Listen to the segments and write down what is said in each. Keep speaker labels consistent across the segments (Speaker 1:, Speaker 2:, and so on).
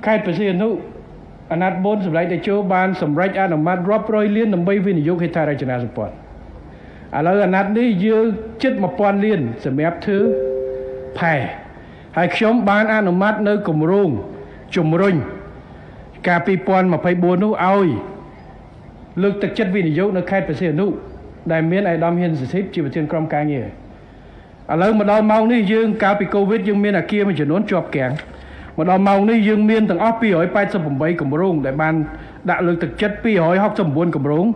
Speaker 1: ខេត្តព្រះសីហនុអាណត្តិ4សម្រាប់តេជោបានសម្រេចអនុម័តរាប់រយលានដើម្បីវិនិយោគហេដ្ឋារចនាសម្ព័ន្ធឥឡូវអាណត្តិនេះយើងជិត 1000 លានសម្រាប់ធ្វើផែហើយខ្ញុំបានអនុម័តនៅគម្រោងជំរុញការ2024នោះឲ្យលើកទឹកចិត្តវិនិយោគនៅខេត្តព្រះសីហនុដែលមានអាយដាមហ៊ានសិទ្ធិជាប្រធានក្រុមការងារឥឡូវមកដល់ម៉ោងនេះយើងកាលពីកូវីដយើងមានអគារមួយចំនួនជាប់គាំងមកដល់ម៉ោងនេះយើងមានទាំងអស់288គម្រោងដែលបានដាក់លើកទឹកចិត្ត269គម្រោង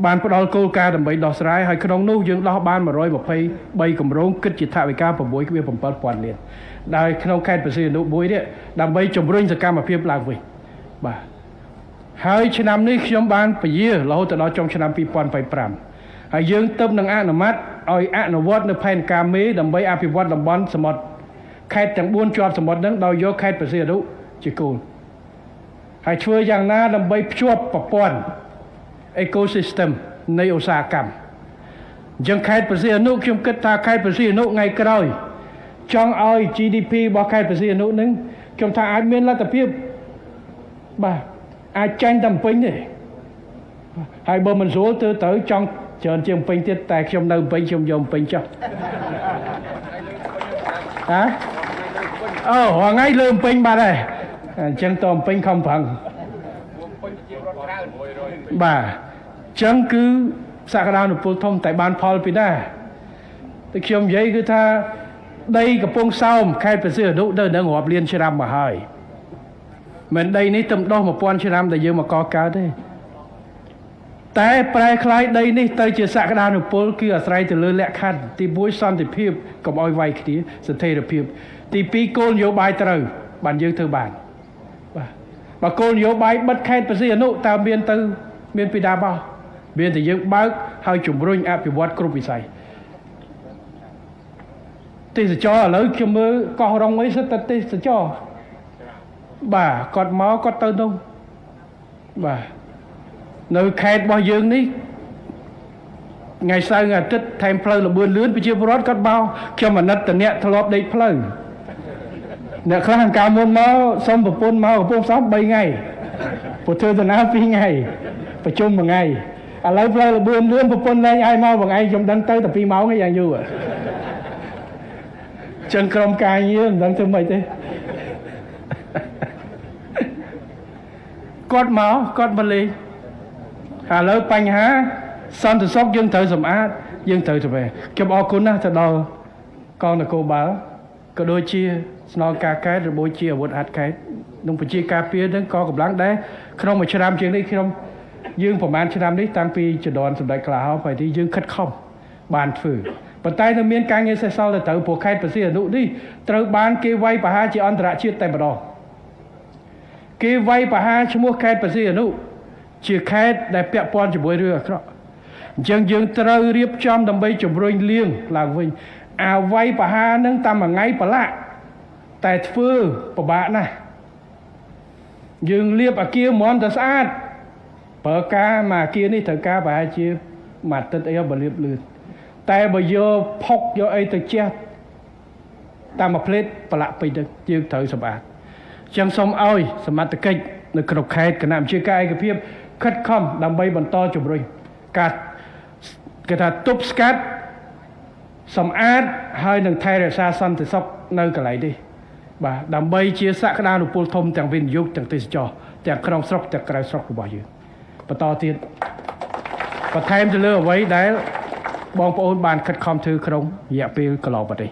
Speaker 1: បានផ្ដល់គោលការណ៍ដើម្បីដោះស្រាយហើយក្នុងនោះយើងដោះបាន123គម្រោងគិតជាថវិកា 6.7 លានដែលក្នុងខេត្តព្រះសីហនុមួយនេះដើម្បីជំរុញសកម្មភាពឡើងវិញបាទហើយឆ្នាំនេះខ្ញុំបានពជារហូតដល់ចុងឆ្នាំ2025ហើយយើងទៅនឹងអនុម័តឲ្យអនុវត្តនៅផែនការមេដើម្បីអភិវឌ្ឍតំបន់សមុទ្រខេត្តទាំង4ជាប់សមុទ្រហ្នឹងដោយយកខេត្តព្រះសីហនុជាគោលហើយធ្វើយ៉ាងណាដើម្បីភ្ជាប់ប្រព័ន្ធ ecosystem នៃឧស្សាហកម្មអញ្ចឹងខេត្តព្រះសីហនុខ្ញុំគិតថាខេត្តព្រះសីហនុថ្ងៃក្រោយចង់ឲ្យ GDP របស់ខេត្តព្រះសីហនុហ្នឹងខ្ញុំថាអាចមានលទ្ធភាពបាទអាចចាញ់តែភ្នំពេញទេហើយបើមិនស្រួលទៅចង់ច្រើនជាងភ្នំពេញទៀតតែខ្ញុំនៅភ្នំពេញខ្ញុំយកភ្នំពេញចុះហ៎អូរងថ្ងៃលើភ្នំពេញបាត់ហើយអញ្ចឹងតភ្នំពេញខំប្រឹងបាទអញ្ចឹងគឺសក្តានុពលធំតែបានផលពីណាតែខ្ញុំនិយាយគឺថាដីកំពង់សោមខេត្តព្រះសីហនុនៅនឹងរាប់លានឆ្នាំមកហើយមិនដីនេះទំដោះ 1000 ឆ្នាំដែលយើងមកកកើតទេតែប្រែคล้ายដីនេះទៅជាសក្តានុពលគឺអាស្រ័យទៅលើលក្ខខណ្ឌទី1សន្តិភាពកុំឲ្យវាយគ្នាស្ថិរភាពទី2គោលនយោបាយត្រូវបានយើងធ្វើបានបាទបើគោលនយោបាយបិទខេត្តព្រះសីហនុតើមានពីដាបោះមានតែយើងបើកហើយជំរុញអភិវឌ្ឍគ្រប់វិស័យទេសចរឥឡូវខ្ញុំមើលកោះរងអីសិតតែទេសចរបាទគាត់មកគាត់ទៅនោះបាទនៅខេត្តរបស់យើងនេះថ្ងៃសៅរ៍អាទិត្យថែមផ្លូវលបឿនលឿនប្រជាពលរដ្ឋគាត់មកខ្ញុំអាណិតតអ្នកធ្លាប់ដេកផ្លូវអ្នកខ្លះអង្ការមុនមកសុំប្រពន្ធមកកំពង់ផ្សំ3ថ្ងៃពុទ្ធទៅណា2ថ្ងៃប្រជុំ1ថ្ងៃឥឡូវផ្លូវលបឿនលឿនប្រពន្ធលែងឲ្យមក1ថ្ងៃខ្ញុំដឹងទៅតែ2ម៉ោងឯងយ៉ាងយូរចឹងក្រុមការងារមិនដឹងធ្វើម៉េចទេគាត់មកលេងឥឡូវបញ្ហាសន្តិសុខយើងត្រូវសម្អាតយើងត្រូវទៅខ្ញុំអរគុណណាស់ទៅដល់កងនគរបាលក៏ដូចជាស្នងការកែតរបូជាអាវុធហត្ថកែតនិងប្រជាការពារនឹងក៏កម្លាំងដែរក្នុងមួយឆ្នាំជាងនេះយើងប្រហែលឆ្នាំនេះតាំងពីជំនាន់សម្ដេចក្លាហោហើយទីយើងខិតខំបានធ្វើប៉ុន្តែនៅមានការងារសេសសល់ទៅព្រោះខេត្តព្រះសីហនុនេះត្រូវបានគេវាយប្រហារជាអន្តរជាតិតែម្ដងគេវាយប្រហារឈ្មោះខេត្តព្រះសីហនុជាខេត្តដែលពាក់ព័ន្ធជាមួយរឿងអាក្រក់អញ្ចឹងយើងត្រូវរៀបចំដើម្បីជំរុញលៀងឡើងវិញអាវាយប្រហារនឹងតាមមួយថ្ងៃប្រឡាក់តែធ្វើពិបាកណាស់យើងលាបអាគារហ្មងតែស្អាតប្រើការមកអាគារនេះត្រូវការប្រហែលជាមួយអាទិត្យអីបើលាបលឿនតែបើយកផុកយកអីទៅជះតាមមួយផ្លេតប្រឡាក់ពេញទៅយើងត្រូវសម្អាតចឹងសូមឲ្យសមត្ថកិច្ចនៅក្នុងខេត្តគណៈវិជាការឯកភាពខិតខំដើម្បីបន្តជំរុញការគេថាទប់ស្កាត់សម្អាតហើយនឹងថែរក្សាសន្តិសុខនៅកន្លែងនេះបាទដើម្បីជាសក្តានុពលធំទាំងវិនិយោគទាំងទេសចរទាំងក្នុងស្រុកទាំងក្រៅស្រុករបស់យើងបន្តទៀតបន្ថែមទៅលើអ្វីដែលបងប្អូនបានខិតខំធ្វើក្នុងរយៈពេលកន្លងមកនេះ